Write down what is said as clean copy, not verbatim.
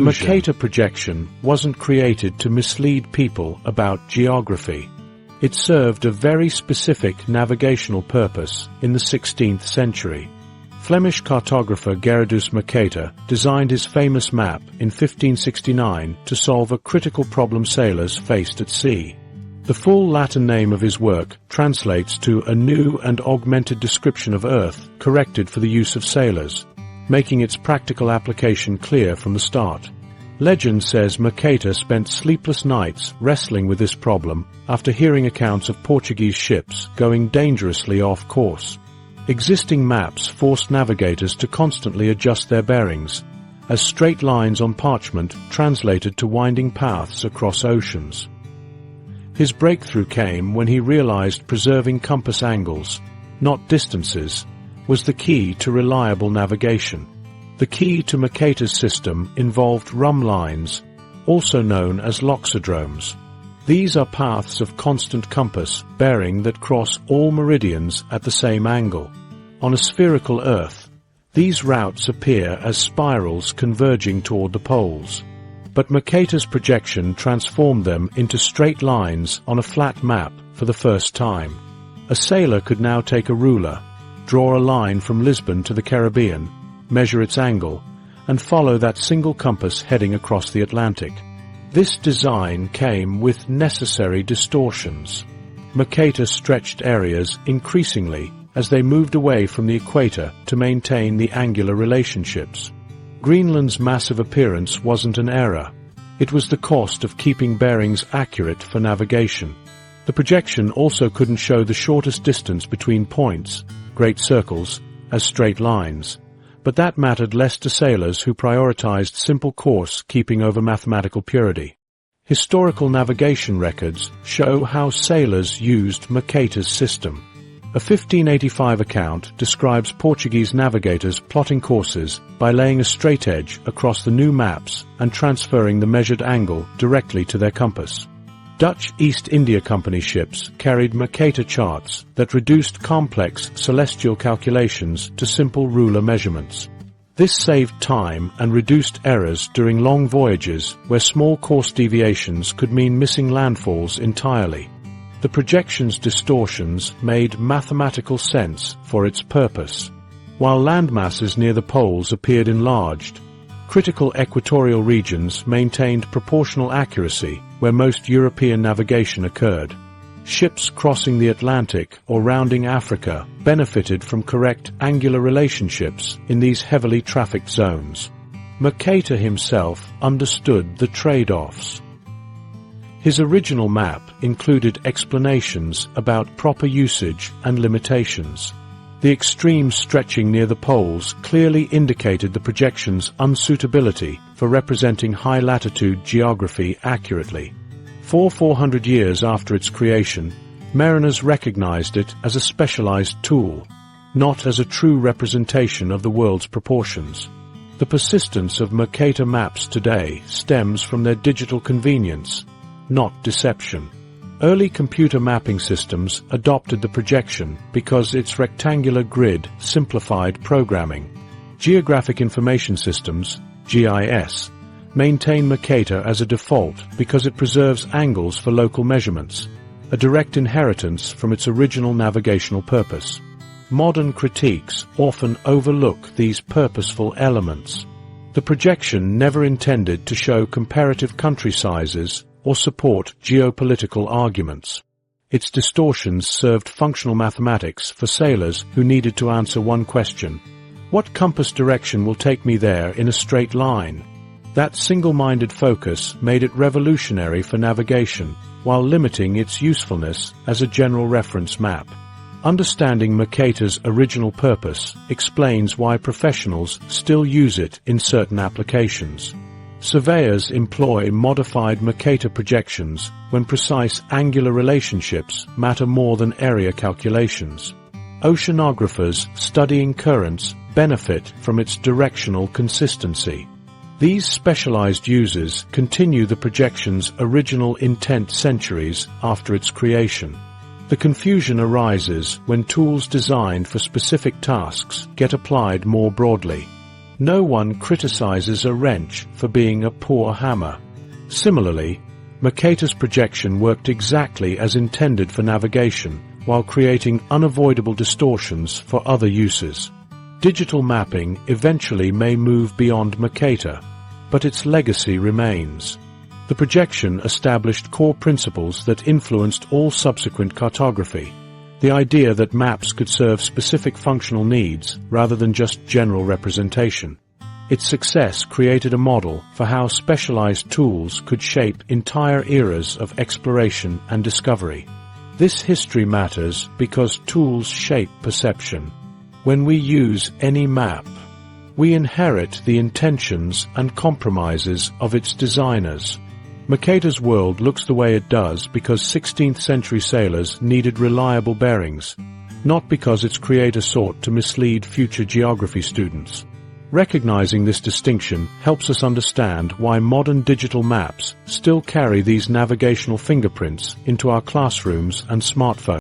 Mercator projection wasn't created to mislead people about geography. It served a very specific navigational purpose in the 16th century. Flemish cartographer Gerardus Mercator designed his famous map in 1569 to solve a critical problem sailors faced at sea. The full Latin name of his work translates to a new and augmented description of Earth corrected for the use of sailors, making its practical application clear from the start. Legend says Mercator spent sleepless nights wrestling with this problem after hearing accounts of Portuguese ships going dangerously off course. Existing maps forced navigators to constantly adjust their bearings, as straight lines on parchment translated to winding paths across oceans. His breakthrough came when he realized preserving compass angles, not distances, was the key to reliable navigation. The key to Mercator's system involved rhumb lines, also known as loxodromes. These are paths of constant compass bearing that cross all meridians at the same angle. On a spherical Earth, these routes appear as spirals converging toward the poles. But Mercator's projection transformed them into straight lines on a flat map for the first time. A sailor could now take a ruler, draw a line from Lisbon to the Caribbean, measure its angle, and follow that single compass heading across the Atlantic. This design came with necessary distortions. Mercator stretched areas increasingly as they moved away from the equator to maintain the angular relationships. Greenland's massive appearance wasn't an error. It was the cost of keeping bearings accurate for navigation. The projection also couldn't show the shortest distance between points, great circles, as straight lines. But that mattered less to sailors who prioritized simple course keeping over mathematical purity. Historical navigation records show how sailors used Mercator's system. A 1585 account describes Portuguese navigators plotting courses by laying a straightedge across the new maps and transferring the measured angle directly to their compass. Dutch East India Company ships carried Mercator charts that reduced complex celestial calculations to simple ruler measurements. This saved time and reduced errors during long voyages where small course deviations could mean missing landfalls entirely. The projection's distortions made mathematical sense for its purpose. While landmasses near the poles appeared enlarged, critical equatorial regions maintained proportional accuracy where most European navigation occurred. Ships crossing the Atlantic or rounding Africa benefited from correct angular relationships in these heavily trafficked zones. Mercator himself understood the trade-offs. His original map included explanations about proper usage and limitations. The extreme stretching near the poles clearly indicated the projection's unsuitability for representing high-latitude geography accurately. 400 years after its creation, mariners recognized it as a specialized tool, not as a true representation of the world's proportions. The persistence of Mercator maps today stems from their digital convenience, not deception. Early computer mapping systems adopted the projection because its rectangular grid simplified programming. Geographic Information Systems, GIS, maintain Mercator as a default because it preserves angles for local measurements, a direct inheritance from its original navigational purpose. Modern critiques often overlook these purposeful elements. The projection never intended to show comparative country sizes or support geopolitical arguments. Its distortions served functional mathematics for sailors who needed to answer one question: what compass direction will take me there in a straight line? That single-minded focus made it revolutionary for navigation, while limiting its usefulness as a general reference map. Understanding Mercator's original purpose explains why professionals still use it in certain applications. Surveyors employ modified Mercator projections when precise angular relationships matter more than area calculations. Oceanographers studying currents benefit from its directional consistency. These specialized users continue the projection's original intent centuries after its creation. The confusion arises when tools designed for specific tasks get applied more broadly. No one criticizes a wrench for being a poor hammer. Similarly, Mercator's projection worked exactly as intended for navigation, while creating unavoidable distortions for other uses. Digital mapping eventually may move beyond Mercator, but its legacy remains. The projection established core principles that influenced all subsequent cartography. The idea that maps could serve specific functional needs rather than just general representation. Its success created a model for how specialized tools could shape entire eras of exploration and discovery. This history matters because tools shape perception. When we use any map, we inherit the intentions and compromises of its designers. Mercator's world looks the way it does because 16th century sailors needed reliable bearings, not because its creator sought to mislead future geography students. Recognizing this distinction helps us understand why modern digital maps still carry these navigational fingerprints into our classrooms and smartphones.